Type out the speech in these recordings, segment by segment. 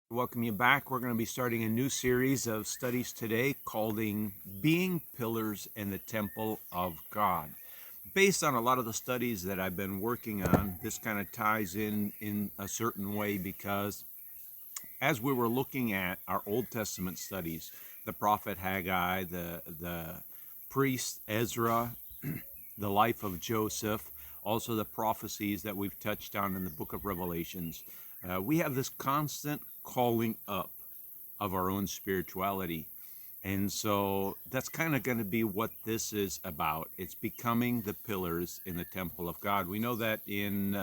Welcome you back. We're going to be starting a new series of studies today called Being Pillars in the Temple of God. Based on a lot of the studies that I've been working on, this kind of ties in a certain way because as we were looking at our Old Testament studies, the prophet Haggai, the priest Ezra, the life of Joseph, also the prophecies that we've touched on in the book of Revelations, we have this constant calling up of our own spirituality. And so that's kind of going to be what this is about. It's becoming the pillars in the temple of God. We know that in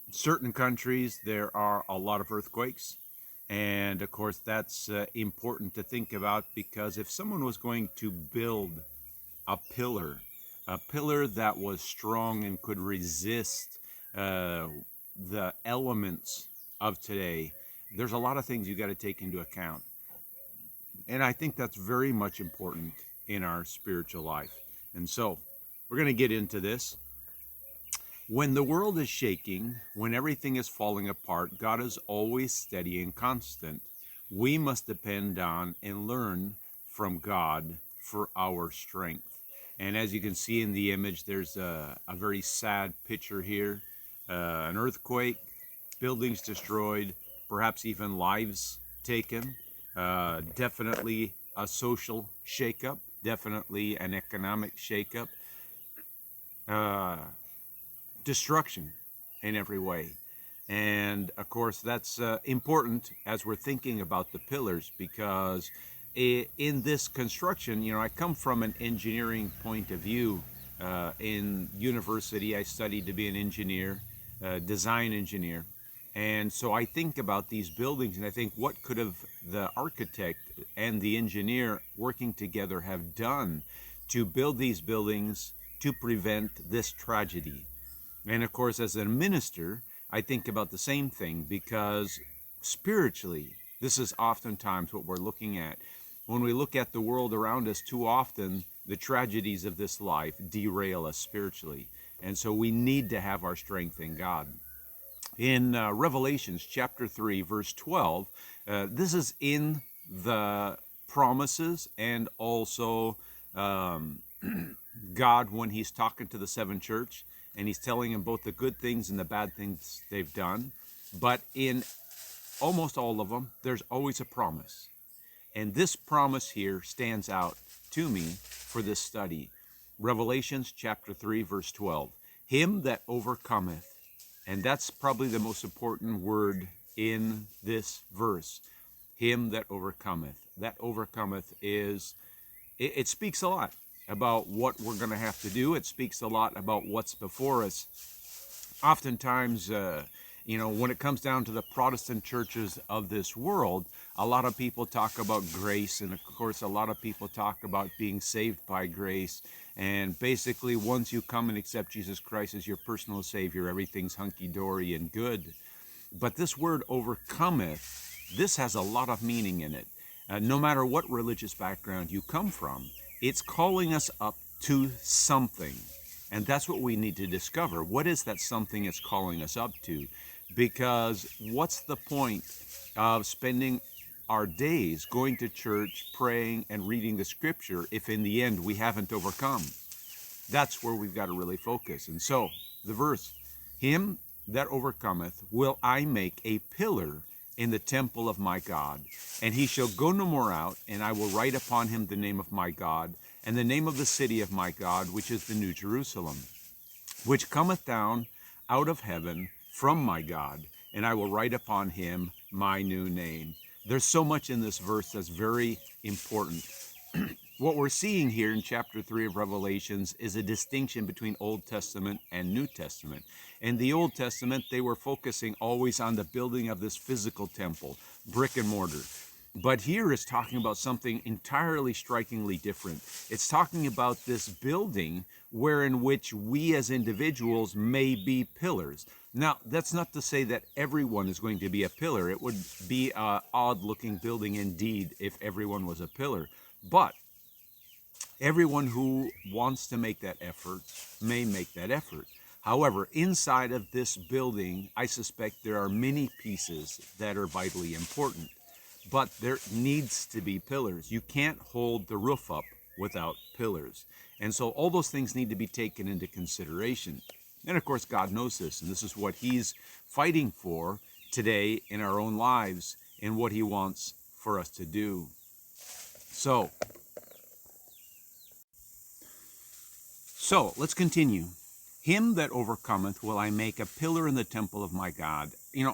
certain countries there are a lot of earthquakes. And of course, that's important to think about because if someone was going to build a pillar that was strong and could resist the elements of today, there's a lot of things you got to take into account. And I think that's very much important in our spiritual life. And so we're going to get into this. When the world is shaking, when everything is falling apart, God is always steady and constant. We must depend on and learn from God for our strength. And as you can see in the image, there's a very sad picture here. An earthquake, buildings destroyed, perhaps even lives taken. Definitely a social shakeup, definitely an economic shakeup. Destruction in every way. And of course, that's important as we're thinking about the pillars because in this construction, I come from an engineering point of view. In university, I studied to be an engineer, design engineer. And so I think about these buildings and I think, what could have the architect and the engineer working together have done to build these buildings to prevent this tragedy? And of course, as a minister, I think about the same thing because spiritually, this is oftentimes what we're looking at. When we look at the world around us, too often the tragedies of this life derail us spiritually. And so we need to have our strength in God. In Revelations chapter 3, verse 12, this is in the promises and also God when he's talking to the seven church. And he's telling them both the good things and the bad things they've done. But in almost all of them, there's always a promise. And this promise here stands out to me for this study. Revelations chapter 3, verse 12. Him that overcometh. And that's probably the most important word in this verse. Him that overcometh. That overcometh is, it speaks a lot about what we're going to have to do. It speaks a lot about what's before us. Oftentimes, when it comes down to the Protestant churches of this world, a lot of people talk about grace, and of course, a lot of people talk about being saved by grace. And basically, once you come and accept Jesus Christ as your personal Savior, everything's hunky-dory and good. But this word overcometh, this has a lot of meaning in it. No matter what religious background you come from, it's calling us up to something. And that's what we need to discover. What is that something it's calling us up to? Because what's the point of spending our days going to church, praying, and reading the scripture if in the end we haven't overcome? That's where we've got to really focus. And so, the verse, him that overcometh will I make a pillar in the temple of my God, and he shall go no more out, and I will write upon him the name of my God, and the name of the city of my God, which is the New Jerusalem, which cometh down out of heaven from my God, and I will write upon him my new name. There's so much in this verse that's very important. What we're seeing here in chapter 3 of Revelations is a distinction between Old Testament and New Testament. In the Old Testament, they were focusing always on the building of this physical temple, brick and mortar. But here it's talking about something entirely strikingly different. It's talking about this building wherein which we as individuals may be pillars. Now, that's not to say that everyone is going to be a pillar. It would be an odd-looking building indeed if everyone was a pillar. But everyone who wants to make that effort may make that effort. However, inside of this building, I suspect there are many pieces that are vitally important, but there needs to be pillars. You can't hold the roof up without pillars. And so all those things need to be taken into consideration. And of course, God knows this, and this is what He's fighting for today in our own lives and what He wants for us to do. So let's continue. Him that overcometh will I make a pillar in the temple of my God.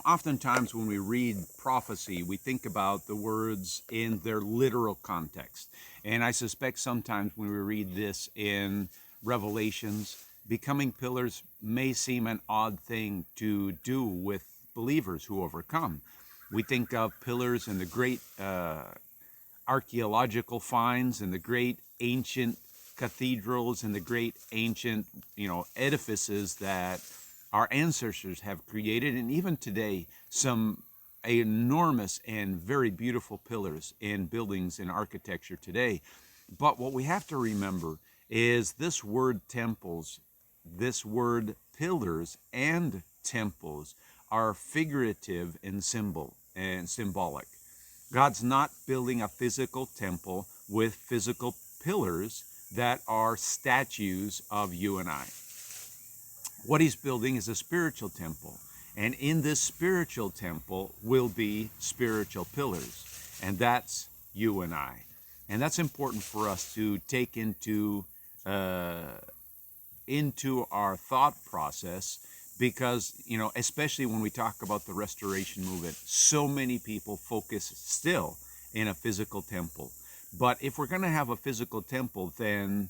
Oftentimes when we read prophecy, we think about the words in their literal context. And I suspect sometimes when we read this in Revelations, becoming pillars may seem an odd thing to do with believers who overcome. We think of pillars in the great archaeological finds and the great ancient cathedrals and the great ancient, edifices that our ancestors have created, and even today, some enormous and very beautiful pillars in buildings and architecture today. But what we have to remember is this word temples, this word pillars and temples are figurative and symbolic. God's not building a physical temple with physical pillars that are statues of you and I. What He's building is a spiritual temple. And in this spiritual temple will be spiritual pillars. And that's you and I. And that's important for us to take into our thought process, because, especially when we talk about the restoration movement, so many people focus still in a physical temple. But if we're going to have a physical temple, then,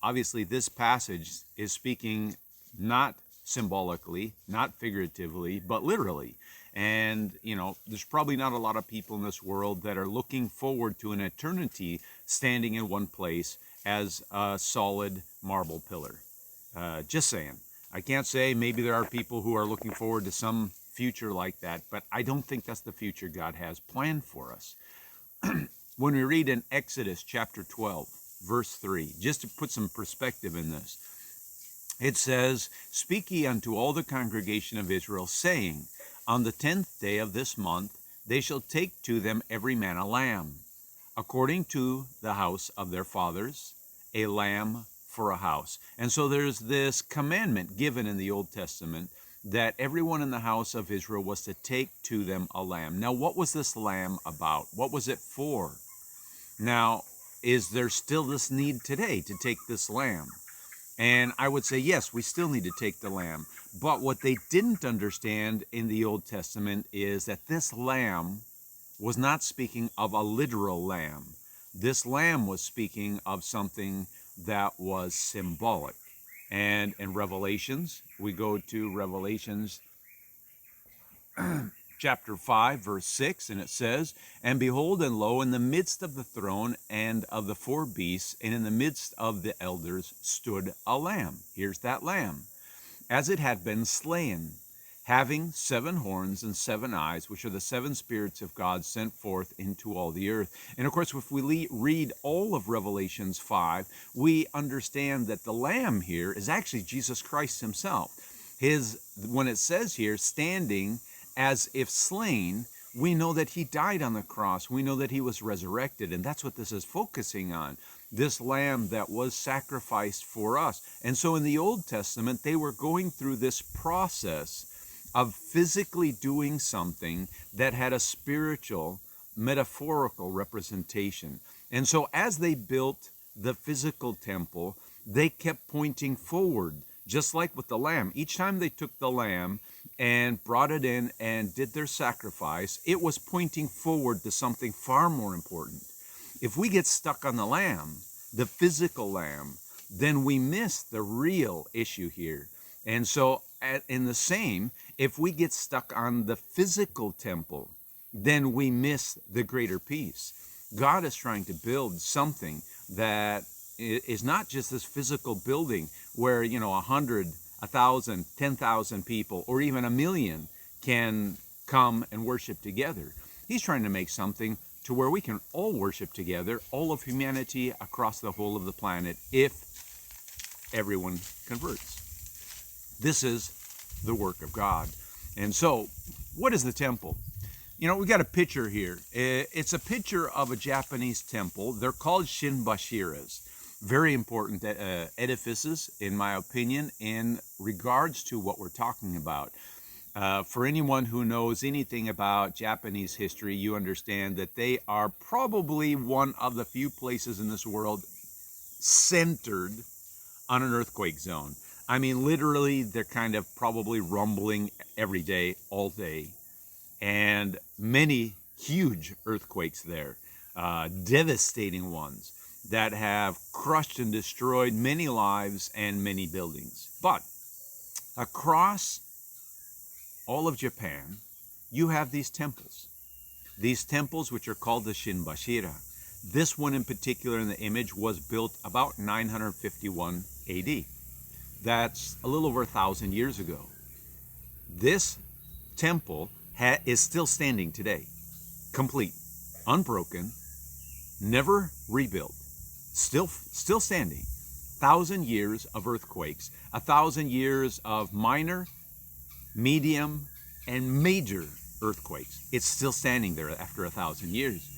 obviously this passage is speaking not symbolically, not figuratively, but literally. And, there's probably not a lot of people in this world that are looking forward to an eternity standing in one place as a solid marble pillar. Just saying. I can't say, maybe there are people who are looking forward to some future like that, but I don't think that's the future God has planned for us. When we read in Exodus chapter 12, verse 3, just to put some perspective in this, it says, "Speak ye unto all the congregation of Israel, saying, On the 10th day of this month they shall take to them every man a lamb, according to the house of their fathers, a lamb for a house." And so there's this commandment given in the Old Testament that everyone in the house of Israel was to take to them a lamb. Now, what was this lamb about? What was it for? Now, is there still this need today to take this lamb? And I would say, yes, we still need to take the lamb. But what they didn't understand in the Old Testament is that this lamb was not speaking of a literal lamb. This lamb was speaking of something that was symbolic. And in Revelations, we go to Revelations chapter 5, verse 6, and it says, "And behold, and lo, in the midst of the throne and of the four beasts, and in the midst of the elders, stood a lamb." Here's that lamb. "As it had been slain, having 7 horns and 7 eyes, which are the 7 spirits of God sent forth into all the earth." And of course, if we read all of Revelations 5, we understand that the lamb here is actually Jesus Christ himself. When it says here, standing as if slain, we know that he died on the cross. We know that he was resurrected, and that's what this is focusing on. This lamb that was sacrificed for us. And so in the Old Testament, they were going through this process of physically doing something that had a spiritual, metaphorical representation. And so as they built the physical temple, they kept pointing forward, just like with the lamb. Each time they took the lamb and brought it in and did their sacrifice, it was pointing forward to something far more important. If we get stuck on the lamb, the physical lamb, then we miss the real issue here. And so in the same, if we get stuck on the physical temple, then we miss the greater piece. God is trying to build something that is not just this physical building where, 100, 1,000, 10,000 people, or even 1,000,000 can come and worship together. He's trying to make something to where we can all worship together, all of humanity across the whole of the planet, if everyone converts. This is the work of God. And so, what is the temple? You know, we got a picture here. It's a picture of a Japanese temple. They're called shinbashiras. Very important edifices, in my opinion, in regards to what we're talking about. For anyone who knows anything about Japanese history, you understand that they are probably one of the few places in this world centered on an earthquake zone. I mean, literally, they're kind of probably rumbling every day, all day. And many huge earthquakes there, devastating ones that have crushed and destroyed many lives and many buildings. But across all of Japan, you have these temples which are called the Shinbashira. This one in particular in the image was built about 951 AD. That's a little over 1,000 years ago. This temple is still standing today, complete, unbroken, never rebuilt, still standing. 1,000 years of earthquakes, 1,000 years of minor, medium, and major earthquakes. It's still standing there after 1,000 years.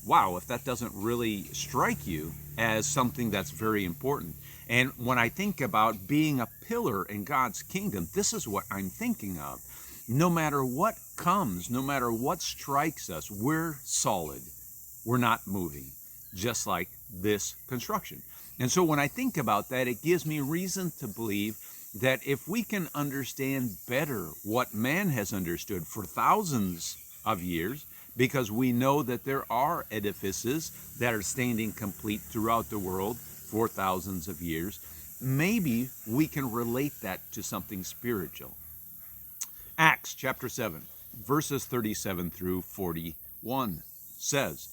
Wow, if that doesn't really strike you as something that's very important. And when I think about being a pillar in God's kingdom, this is what I'm thinking of. No matter what comes, no matter what strikes us, we're solid. We're not moving, just like this construction. And so when I think about that, it gives me reason to believe that if we can understand better what man has understood for thousands of years, because we know that there are edifices that are standing complete throughout the world for thousands of years, maybe we can relate that to something spiritual. Acts chapter 7, verses 37 through 41 says,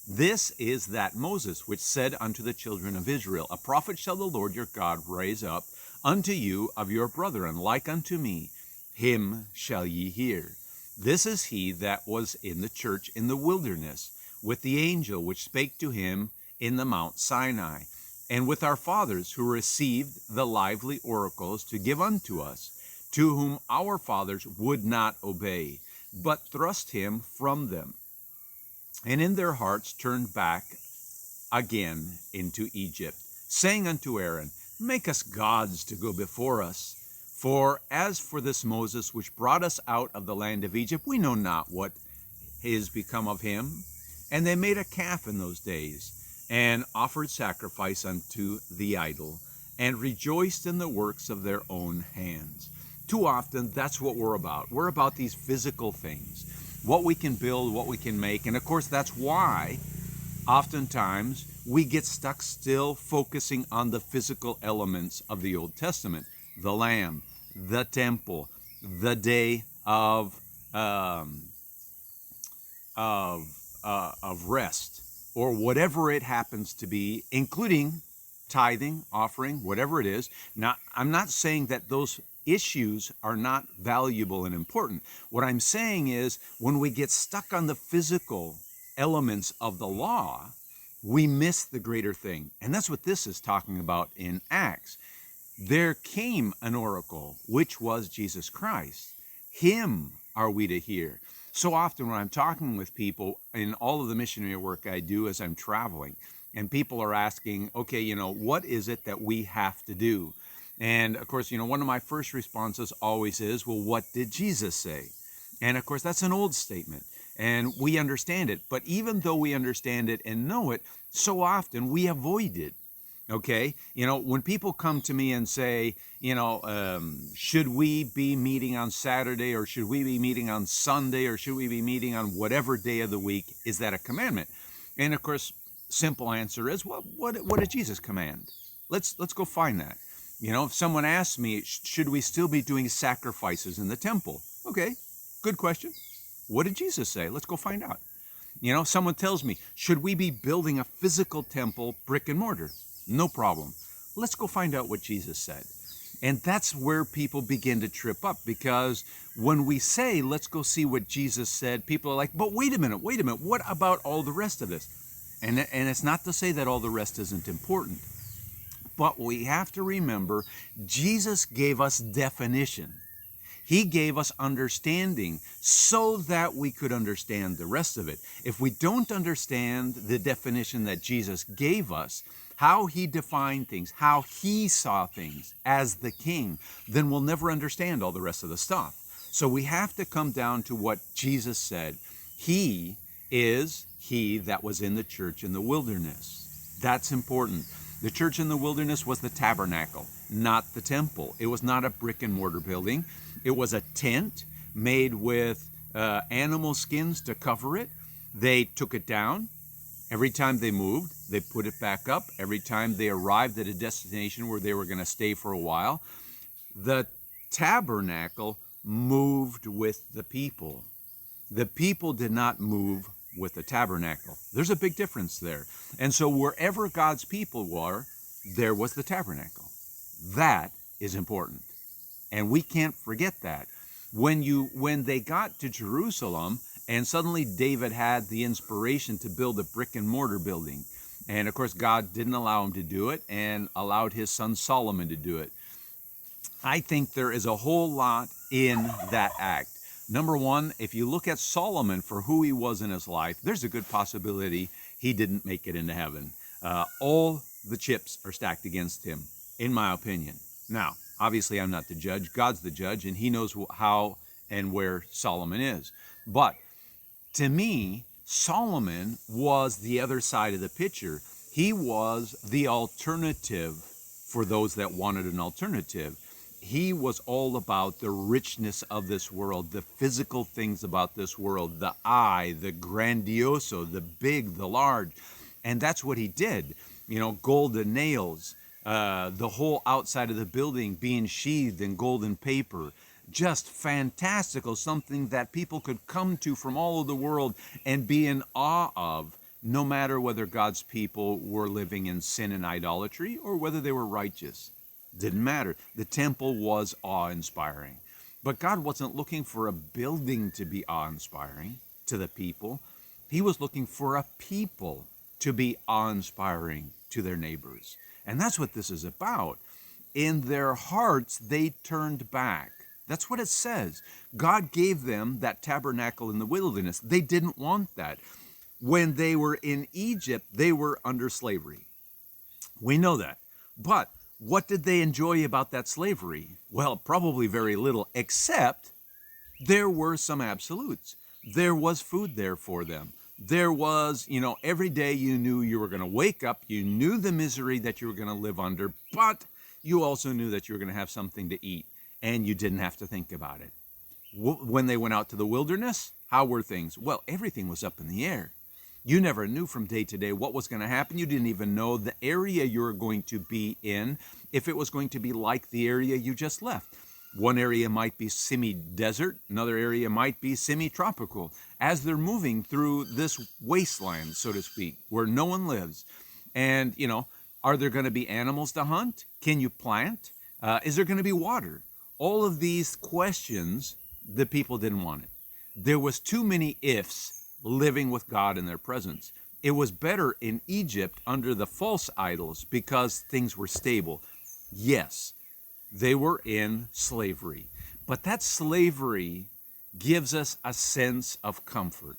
"This is that Moses which said unto the children of Israel, A prophet shall the Lord your God raise up unto you of your brethren, like unto me, him shall ye hear. This is he that was in the church in the wilderness, with the angel which spake to him in the Mount Sinai, and with our fathers who received the lively oracles to give unto us, to whom our fathers would not obey, but thrust him from them, and in their hearts turned back again into Egypt, saying unto Aaron, Make us gods to go before us. For as for this Moses which brought us out of the land of Egypt, we know not what is become of him. And they made a calf in those days, and offered sacrifice unto the idol, and rejoiced in the works of their own hands." Too often, that's what we're about. We're about these physical things, what we can build, what we can make. And of course, that's why oftentimes we get stuck still focusing on the physical elements of the Old Testament, the Lamb, the temple, the day of rest, or whatever it happens to be, including tithing, offering, whatever it is. Now, I'm not saying that those issues are not valuable and important. What I'm saying is when we get stuck on the physical elements of the law, we miss the greater thing. And that's what this is talking about in Acts. There came an oracle, which was Jesus Christ. Him are we to hear. So often when I'm talking with people in all of the missionary work I do as I'm traveling, and people are asking, okay, what is it that we have to do? And of course, one of my first responses always is, well, what did Jesus say? And of course, that's an old statement, and we understand it. But even though we understand it and know it, so often we avoid it. Okay, when people come to me and say, should we be meeting on Saturday, or should we be meeting on Sunday, or should we be meeting on whatever day of the week? Is that a commandment? And of course, simple answer is, well, what did Jesus command? Let's go find that. If someone asks me, should we still be doing sacrifices in the temple? Okay, good question. What did Jesus say? Let's go find out. Someone tells me, should we be building a physical temple, brick and mortar? No problem. Let's go find out what Jesus said. And that's where people begin to trip up, because when we say, let's go see what Jesus said, people are like, but wait a minute, what about all the rest of this? And it's not to say that all the rest isn't important, But we have to remember, Jesus gave us definition. He gave us understanding so that we could understand the rest of it. If we don't understand the definition that Jesus gave us, how he defined things, how he saw things as the king, then we'll never understand all the rest of the stuff. So we have to come down to what Jesus said. He is he that was in the church in the wilderness. That's important. The church in the wilderness was the tabernacle, not the temple. It was not a brick and mortar building. It was a tent made with animal skins to cover it. They took it down. Every time they moved, they put it back up. Every time they arrived at a destination where they were going to stay for a while, the tabernacle moved with the people. The people did not move with the tabernacle. There's a big difference there. And so wherever God's people were, there was the tabernacle. That is important. And we can't forget that. When they got to Jerusalem, and suddenly David had the inspiration to build a brick and mortar building. And of course, God didn't allow him to do it and allowed his son Solomon to do it. I think there is a whole lot in that act. Number one, if you look at Solomon for who he was in his life, there's a good possibility he didn't make it into heaven. All the chips are stacked against him, in my opinion. Now, obviously, I'm not the judge. God's the judge, and he knows how and where Solomon is. But to me, Solomon was the other side of the picture. He was the alternative for those that wanted an alternative. He was all about the richness of this world, the physical things about this world, the eye, the grandioso, the big, the large. And that's what he did. You know, golden nails, the whole outside of the building being sheathed in golden paper. Just fantastical, something that people could come to from all over the world and be in awe of, no matter whether God's people were living in sin and idolatry or whether they were righteous. Didn't matter. The temple was awe-inspiring. But God wasn't looking for a building to be awe-inspiring to the people. He was looking for a people to be awe-inspiring to their neighbors. And that's what this is about. In their hearts, they turned back. That's what it says. God gave them that tabernacle in the wilderness. They didn't want that. When they were in Egypt, they were under slavery. We know that. But what did they enjoy about that slavery? Well, probably very little, except there were some absolutes. There was food there for them. There was, every day you knew you were going to wake up. You knew the misery that you were going to live under, but you also knew that you were going to have something to eat, and you didn't have to think about it. When they went out to the wilderness, how were things? Well, everything was up in the air. You never knew from day to day what was going to happen. You didn't even know the area you were going to be in, if it was going to be like the area you just left. One area might be semi-desert, another area might be semi-tropical, as they're moving through this wasteland, so to speak, where no one lives. And, are there going to be animals to hunt? Can you plant? Is there going to be water? All of these questions, the people didn't want it. There was too many ifs living with God in their presence. It was better in Egypt under the false idols because things were stable. Yes, they were in slavery, but that slavery gives us a sense of comfort.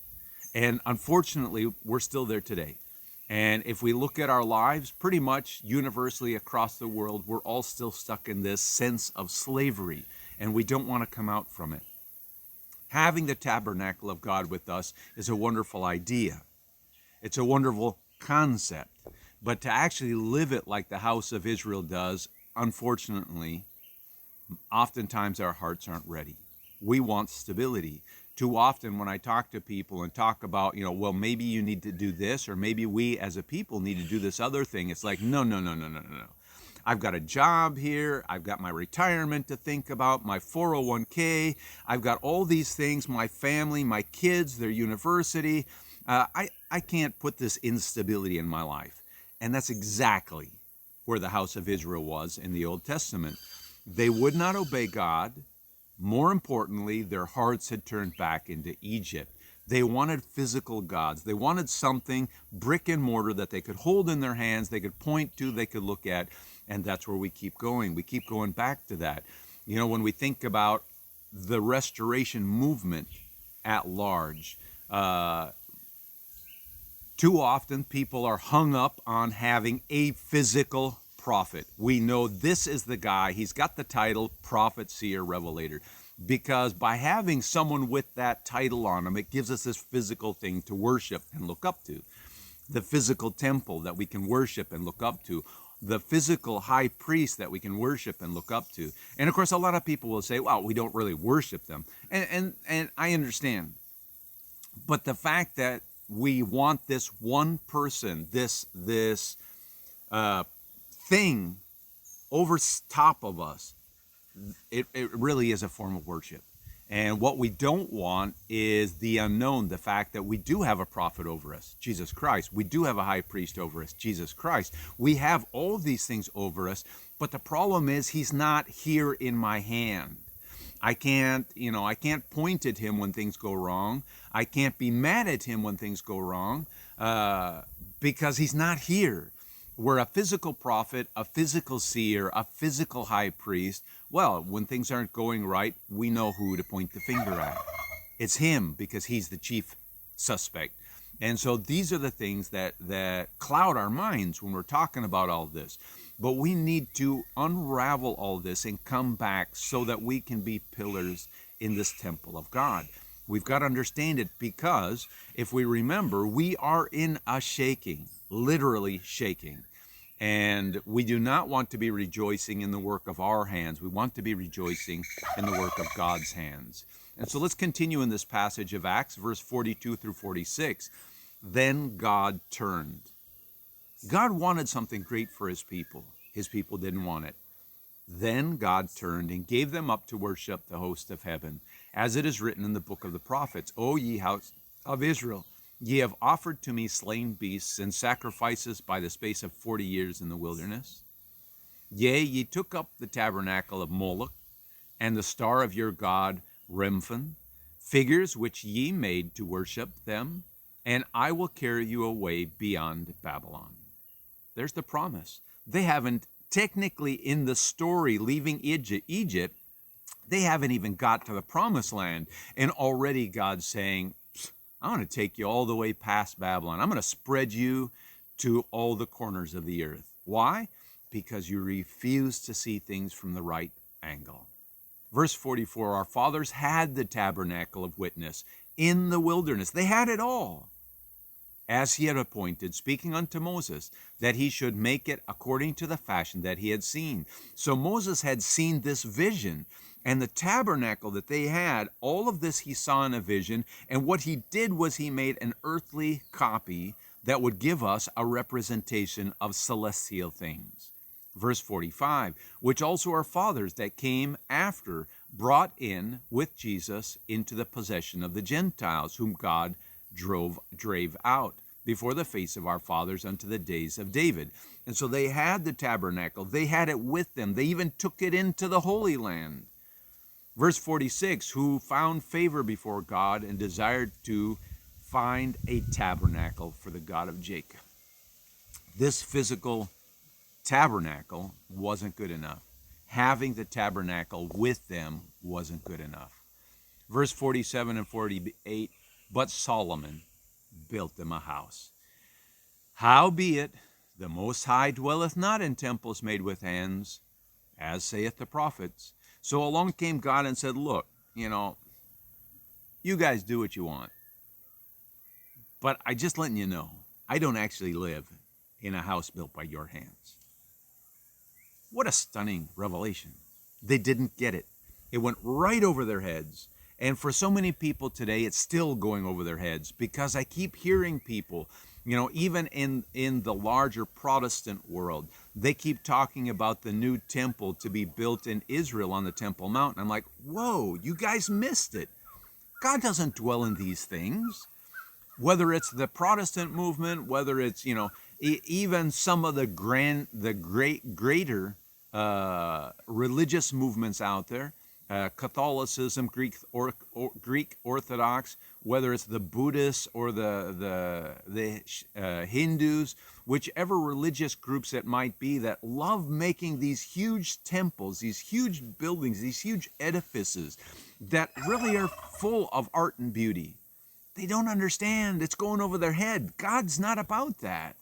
And unfortunately, we're still there today. And if we look at our lives, pretty much universally across the world, we're all still stuck in this sense of slavery, and we don't want to come out from it. Having the tabernacle of God with us is a wonderful idea. It's a wonderful concept. But to actually live it like the house of Israel does, unfortunately, oftentimes our hearts aren't ready. We want stability. Too often when I talk to people and talk about, well, maybe you need to do this, or maybe we as a people need to do this other thing, it's like, no. I've got a job here. I've got my retirement to think about, my 401k. I've got all these things, my family, my kids, their university. I can't put this instability in my life. And that's exactly where the house of Israel was in the Old Testament. They would not obey God. More importantly, their hearts had turned back into Egypt. They wanted physical gods. They wanted something brick and mortar that they could hold in their hands, they could point to, they could look at. And that's where we keep going. We keep going back to that. You know, when we think about the restoration movement at large, too often people are hung up on having a physical prophet. We know this is the guy, he's got the title prophet, seer, revelator. Because by having someone with that title on him, it gives us this physical thing to worship and look up to. The physical temple that we can worship and look up to. The physical high priest that we can worship and look up to. And of course, a lot of people will say, well, we don't really worship them. And I understand. But the fact that we want this one person, this thing over top of us, it really is a form of worship. And what we don't want is the unknown, the fact that we do have a prophet over us, Jesus Christ. We do have a high priest over us, Jesus Christ. We have all these things over us, but the problem is he's not here in my hand. I can't point at him when things go wrong. I can't be mad at him when things go wrong because he's not here. We're a physical prophet, a physical seer, a physical high priest. Well, when things aren't going right, we know who to point the finger at. It's him because he's the chief suspect. And so these are the things that cloud our minds when we're talking about all this. But we need to unravel all this and come back so that we can be pillars in this temple of God. We've got to understand it because if we remember, we are in a shaking, literally shaking. And we do not want to be rejoicing in the work of our hands. We want to be rejoicing in the work of God's hands. And so let's continue in this passage of Acts, verse 42 through 46. Then God turned. God wanted something great for his people. His people didn't want it. Then God turned and gave them up to worship the host of heaven, as it is written in the book of the prophets, O ye house of Israel, ye have offered to me slain beasts and sacrifices by the space of 40 years in the wilderness. Yea, ye took up the tabernacle of Moloch and the star of your god Remphan, figures which ye made to worship them, and I will carry you away beyond Babylon. There's the promise. They haven't technically in the story leaving Egypt, they haven't even got to the promised land. And already God's saying, I'm going to take you all the way past Babylon. I'm going to spread you to all the corners of the earth. Why? Because you refuse to see things from the right angle. Verse 44, our fathers had the tabernacle of witness in the wilderness. They had it all, as he had appointed, speaking unto Moses, that he should make it according to the fashion that he had seen. So Moses had seen this vision, and the tabernacle that they had, all of this he saw in a vision, and what he did was he made an earthly copy that would give us a representation of celestial things. Verse 45, which also our fathers that came after brought in with Jesus into the possession of the Gentiles, whom God drave out before the face of our fathers unto the days of David. And so they had the tabernacle. They had it with them. They even took it into the Holy Land. Verse 46, who found favor before God and desired to find a tabernacle for the God of Jacob. This physical tabernacle wasn't good enough. Having the tabernacle with them wasn't good enough. Verse 47 and 48, but Solomon built them a house. Howbeit, the Most High dwelleth not in temples made with hands, as saith the prophets. So along came God and said, look, you guys do what you want. But I just letting you know, I don't actually live in a house built by your hands. What a stunning revelation. They didn't get it. It went right over their heads. And for so many people today, it's still going over their heads because I keep hearing people, even in the larger Protestant world, they keep talking about the new temple to be built in Israel on the Temple Mount. I'm like, whoa, you guys missed it. God doesn't dwell in these things. Whether it's the Protestant movement, whether it's, even some of the greater religious movements out there, Catholicism, Greek Orthodox, whether it's the Buddhists or the Hindus, whichever religious groups it might be, that love making these huge temples, these huge buildings, these huge edifices that really are full of art and beauty. They don't understand. It's going over their head. God's not about that.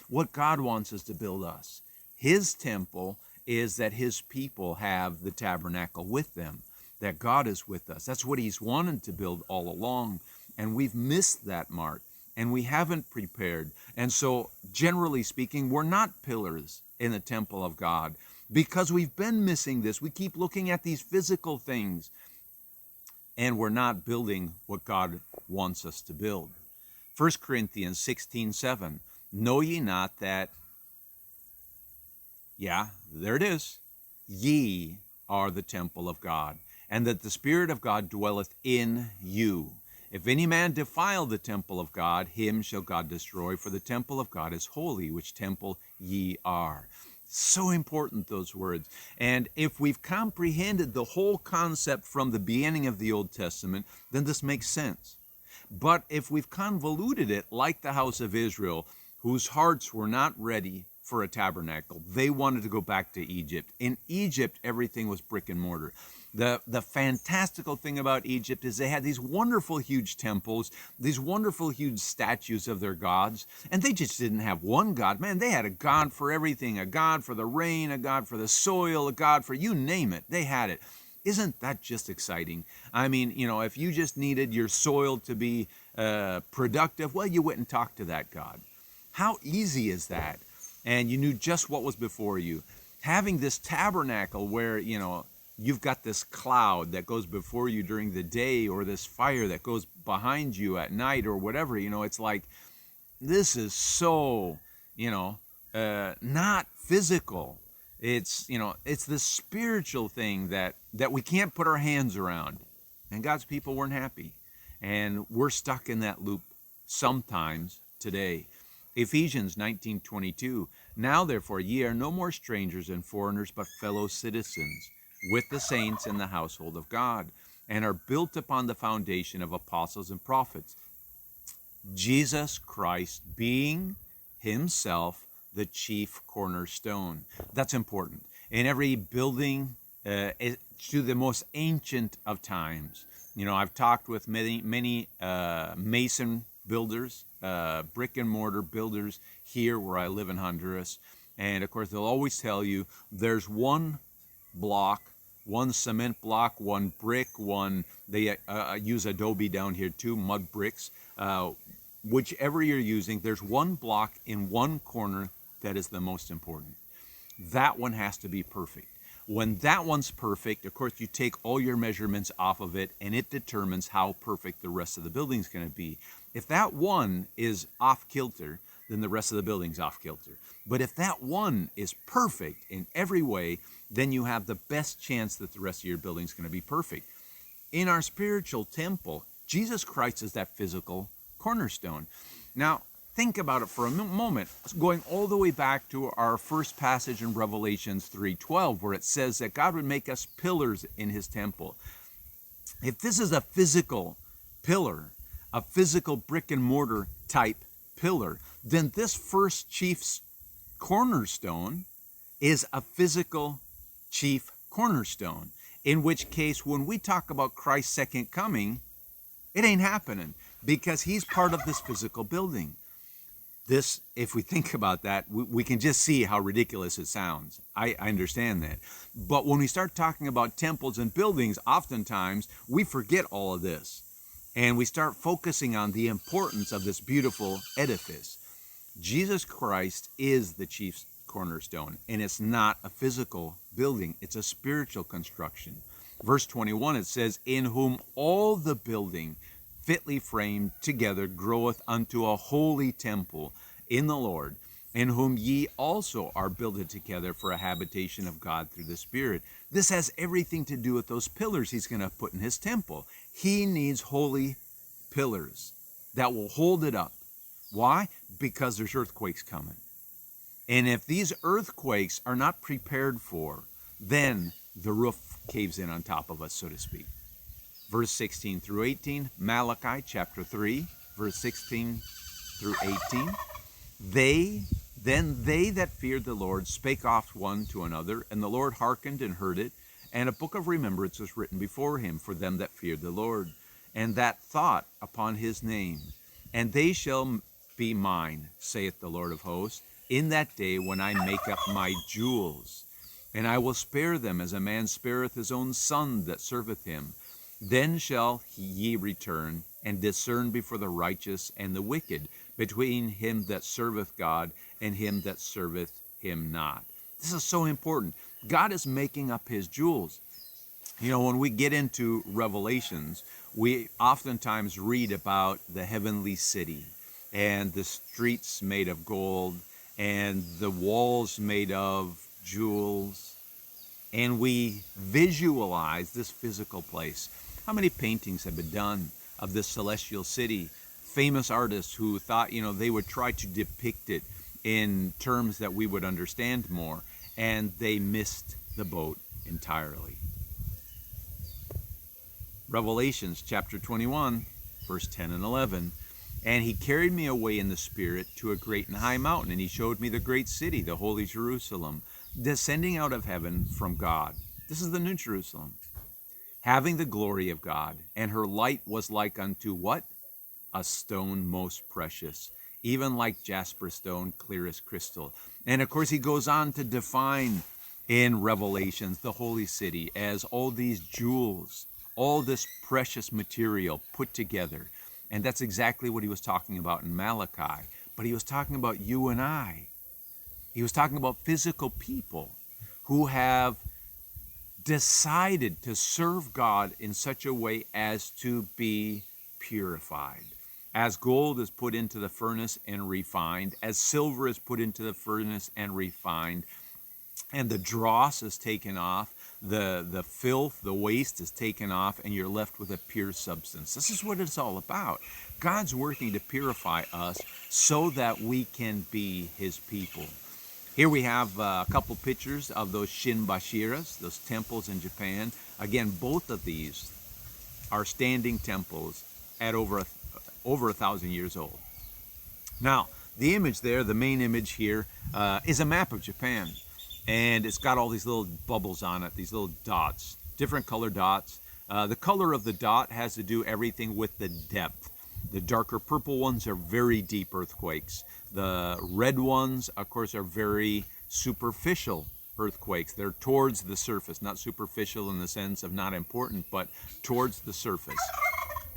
What God wants is to build us. His temple is that his people have the tabernacle with them, that God is with us. That's what he's wanted to build all along, and we've missed that mark, and we haven't prepared. And so, generally speaking, we're not pillars in the temple of God because we've been missing this. We keep looking at these physical things, and we're not building what God wants us to build. 1 Corinthians 16:7, know ye not that, there it is, ye are the temple of God, and that the Spirit of God dwelleth in you. If any man defile the temple of God, him shall God destroy, for the temple of God is holy, which temple ye are. So important, those words. And if we've comprehended the whole concept from the beginning of the Old Testament, then this makes sense. But if we've convoluted it like the house of Israel, whose hearts were not ready for a tabernacle, they wanted to go back to Egypt. In Egypt, everything was brick and mortar. The fantastical thing about Egypt is they had these wonderful huge temples, these wonderful huge statues of their gods, and they just didn't have one God. Man, they had a God for everything, a God for the rain, a God for the soil, a God for you name it. They had it. Isn't that just exciting? I mean, if you just needed your soil to be productive, well, you went and talked to that God. How easy is that? And you knew just what was before you. Having this tabernacle where, you've got this cloud that goes before you during the day, or this fire that goes behind you at night, or whatever, it's like, this is so, not physical. It's, it's this spiritual thing that we can't put our hands around. And God's people weren't happy. And we're stuck in that loop sometimes today. Ephesians 19:22, now therefore ye are no more strangers and foreigners, but fellow citizens with the saints in the household of God, and are built upon the foundation of apostles and prophets, Jesus Christ being himself the chief cornerstone. That's important. In every building, to the most ancient of times, I've talked with many mason builders, brick and mortar builders here where I live in Honduras, and of course they'll always tell you there's one block, one cement block, one brick, they use adobe down here too, mud bricks. Whichever you're using, there's one block in one corner that is the most important. That one has to be perfect. When that one's perfect, of course, you take all your measurements off of it, and it determines how perfect the rest of the building's going to be. If that one is off kilter, then the rest of the building's off kilter. But if that one is perfect in every way, then you have the best chance that the rest of your building's going to be perfect. In our spiritual temple, Jesus Christ is that physical cornerstone. Now, think about it for a moment, going all the way back to our first passage in Revelations 3:12, where it says that God would make us pillars in his temple. If this is a physical pillar, a physical brick and mortar type pillar, then this first chief cornerstone is a physical chief cornerstone, in which case when we talk about Christ's second coming, it ain't happening because he's part of this physical building. This, if we think about that, we can just see how ridiculous it sounds. I understand that. But when we start talking about temples and buildings, oftentimes we forget all of this. And we start focusing on the importance of this beautiful edifice. Jesus Christ is the chief cornerstone, and it's not a physical building. It's a spiritual construction. Verse 21, it says, in whom all the building fitly framed together groweth unto a holy temple in the Lord, in whom ye also are builded together for a habitation of God through the Spirit. This has everything to do with those pillars he's going to put in his temple. He needs holy pillars that will hold it up. Why? Because there's earthquakes coming. And if these earthquakes are not prepared for, then the roof caves in on top of us, so to speak. verse 16 through 18. Malachi chapter 3, verse 16 through 18. Then they that feared the Lord spake oft one to another, and the Lord hearkened and heard it, and a book of remembrance was written before him for them that feared the Lord, and that thought upon his name. And they shall be mine, saith the Lord of hosts, in that day when I make up my jewels. And I will spare them as a man spareth his own son that serveth him. Then shall ye return and discern before the righteous and the wicked, between him that serveth God and him that serveth him not. This is so important. God is making up his jewels. You know, when we get into Revelations, we oftentimes read about the heavenly city and the streets made of gold and the walls made of jewels. And we visualize this physical place. How many paintings have been done of this celestial city? Famous artists who thought, they would try to depict it in terms that we would understand more, and they missed the boat entirely. Revelations chapter 21, verse 10 and 11. And he carried me away in the Spirit to a great and high mountain, and he showed me the great city, the holy Jerusalem, descending out of heaven from God. This is the New Jerusalem, having the glory of God, and her light was like unto what? A stone most precious, even like jasper stone, clear as crystal. And of course he goes on to define in Revelations the holy city as all these jewels, all this precious material put together. And that's exactly what he was talking about in Malachi. But he was talking about you and I. He was talking about physical people who have decided to serve God in such a way as to be purified. As gold is put into the furnace and refined, as silver is put into the furnace and refined, and the dross is taken off, the filth, the waste is taken off, and you're left with a pure substance. This is what it's all about. God's working to purify us so that we can be his people. Here we have a couple pictures of those shinbashiras, those temples in Japan. Again, both of these are standing temples at over 1,000 years old. Now, the image there, the main image here, is a map of Japan. And it's got all these little bubbles on it, these little dots, different color dots. The color of the dot has to do everything with the depth. The darker purple ones are very deep earthquakes. The red ones, of course, are very superficial earthquakes. They're towards the surface, not superficial in the sense of not important, but towards the surface.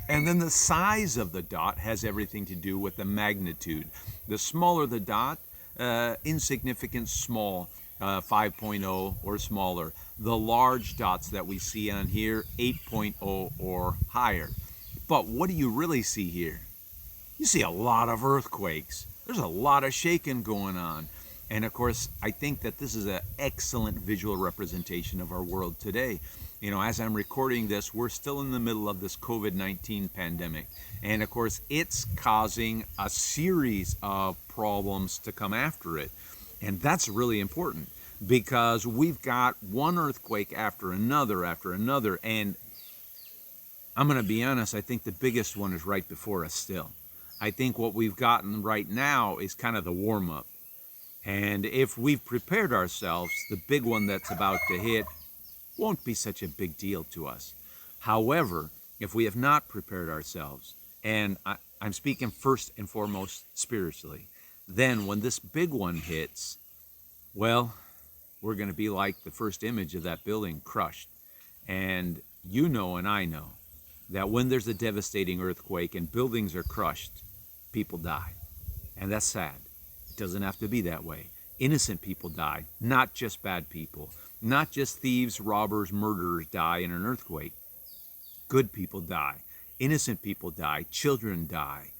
And then the size of the dot has everything to do with the magnitude. The smaller the dot, insignificant, small, 5.0 or smaller. The large dots that we see on here, 8.0 or higher. But what do you really see here? You see a lot of earthquakes. There's a lot of shaking going on. And of course, I think that this is an excellent visual representation of our world today. As I'm recording this, we're still in the middle of this COVID-19 pandemic. And of course, it's causing a series of problems to come after it. And that's really important because we've got one earthquake after another, and I'm going to be honest, I think the biggest one is right before us still. I think what we've gotten right now is kind of the warm-up. And if we've prepared ourselves, the big one that's about to hit won't be such a big deal to us. However, if we have not prepared ourselves, and I'm speaking first and foremost spiritually, then when this big one hits, well, we're going to be like the first image of that building, crushed. And you know and I know that when there's a devastating earthquake and buildings are crushed, people die. And that's sad. It doesn't have to be that way. Innocent people die, not just bad people. Not just thieves, robbers, murderers die in an earthquake. Good people die. Innocent people die. Children die.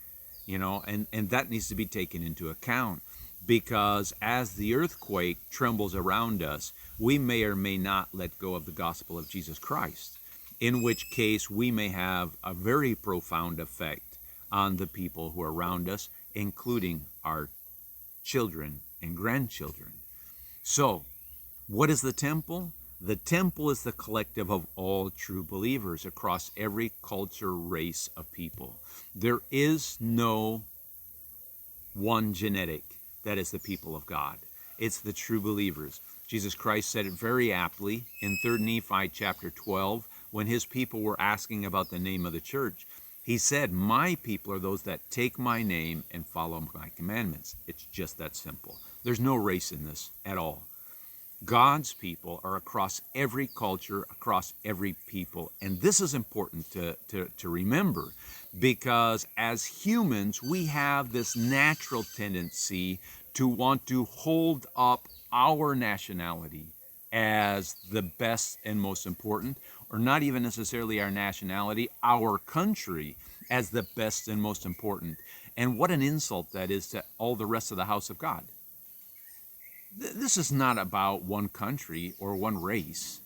And that needs to be taken into account. Because as the earthquake trembles around us, we may or may not let go of the gospel of Jesus Christ, in which case we may have a very profound effect on the people who are around us, including our children and grandchildren. So, what is the temple? The temple is the collective of all true believers across every culture, race of people. There is no one genetic that is the people of God. It's the true believers. Jesus Christ said it very aptly in 3 Nephi chapter 12 when his people were asking about the name of the church. He said, my people are those that take my name and follow my commandments. It's just that simple. There's no race in this at all. God's people are across every culture, across every people. And this is important to remember, because as humans, we have this natural tendency to want to hold up our nationality as the best and most important, or not even necessarily our nationality, our country as the best and most important. And what an insult that is to all the rest of the house of God. This is not about one country or one race.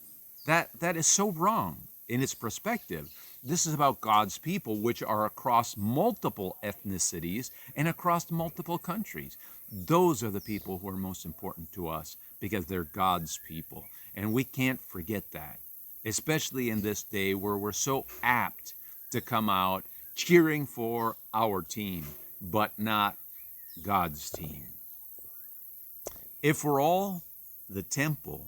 That is so wrong in its perspective. This is about God's people, which are across multiple ethnicities and across multiple countries. Those are the people who are most important to us because they're God's people. And we can't forget that, especially in this day where we're so apt to come out cheering for our team, but not God's team. If we're all the temple,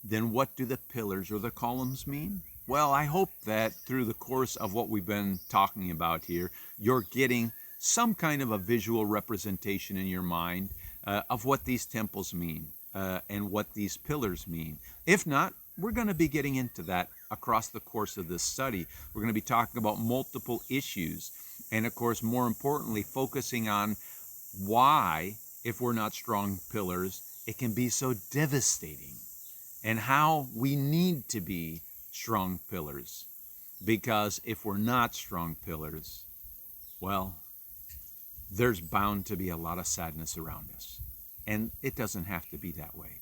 then what do the pillars or the columns mean? Well, I hope that through the course of what we've been talking about here, you're getting some kind of a visual representation in your mind of what these temples mean and what these pillars mean. If not, we're going to be getting into that across the course of this study. We're going to be talking about multiple issues and, of course, more importantly, focusing on why, if we're not strong pillars, it can be so devastating, and how we need to be strong pillars. Because if we're not strong pillars, well, there's bound to be a lot of sadness around us. And it doesn't have to be that way.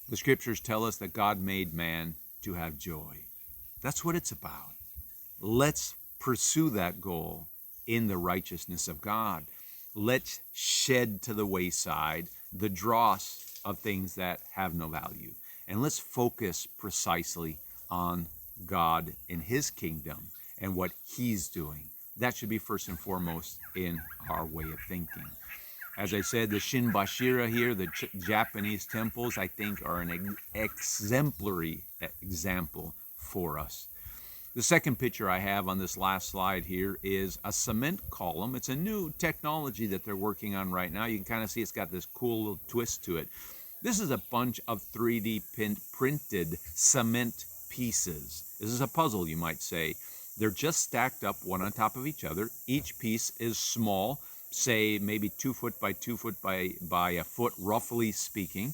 The scriptures tell us that God made man to have joy. That's what it's about. Let's pursue that goal in the righteousness of God. Let's shed to the wayside the dross of things that have no value. And let's focus precisely on God and his kingdom and what he's doing. That should be first and foremost in our way of thinking. As I said, the Shinbashira here, the Japanese temples, I think are an exemplary example for us. The second picture I have on this last slide here is a cement column. It's a new technology that they're working on right now. You can kind of see it's got this cool little twist to it. This is a bunch of 3D printed cement pieces. This is a puzzle, you might say. They're just stacked up one on top of each other. Each piece is small, say maybe 2 foot by 2 foot by a foot, roughly speaking.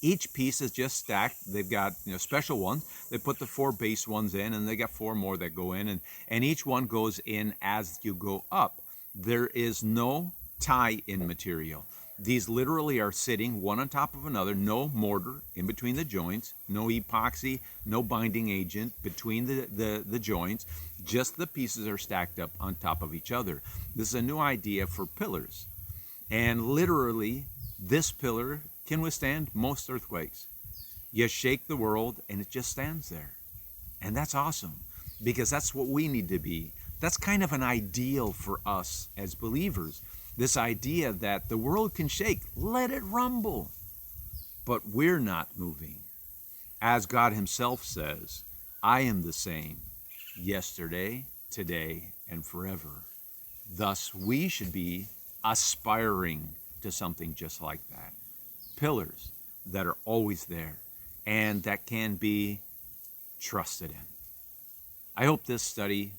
Each piece is just stacked. They've got special ones. They put the 4 base ones in, and they got 4 more that go in, and each one goes in as you go up. There is no tie-in material. These literally are sitting one on top of another, no mortar in between the joints, no epoxy, no binding agent between the joints. Just the pieces are stacked up on top of each other. This is a new idea for pillars. And literally, this pillar can withstand most earthquakes. You shake the world and it just stands there. And that's awesome, because that's what we need to be. That's kind of an ideal for us as believers. This idea that the world can shake, let it rumble. But we're not moving. As God himself says, I am the same yesterday, today, and forever. Thus, we should be aspiring to something just like that. Pillars that are always there and that can be trusted in. I hope this study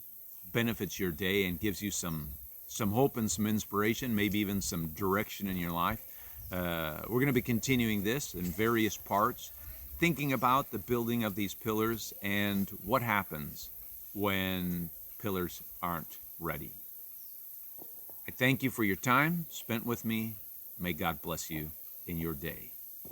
benefits your day and gives you some hope and some inspiration, maybe even some direction in your life. We're going to be continuing this in various parts, thinking about the building of these pillars and what happens when pillars aren't ready. I thank you for your time spent with me. May God bless you in your day.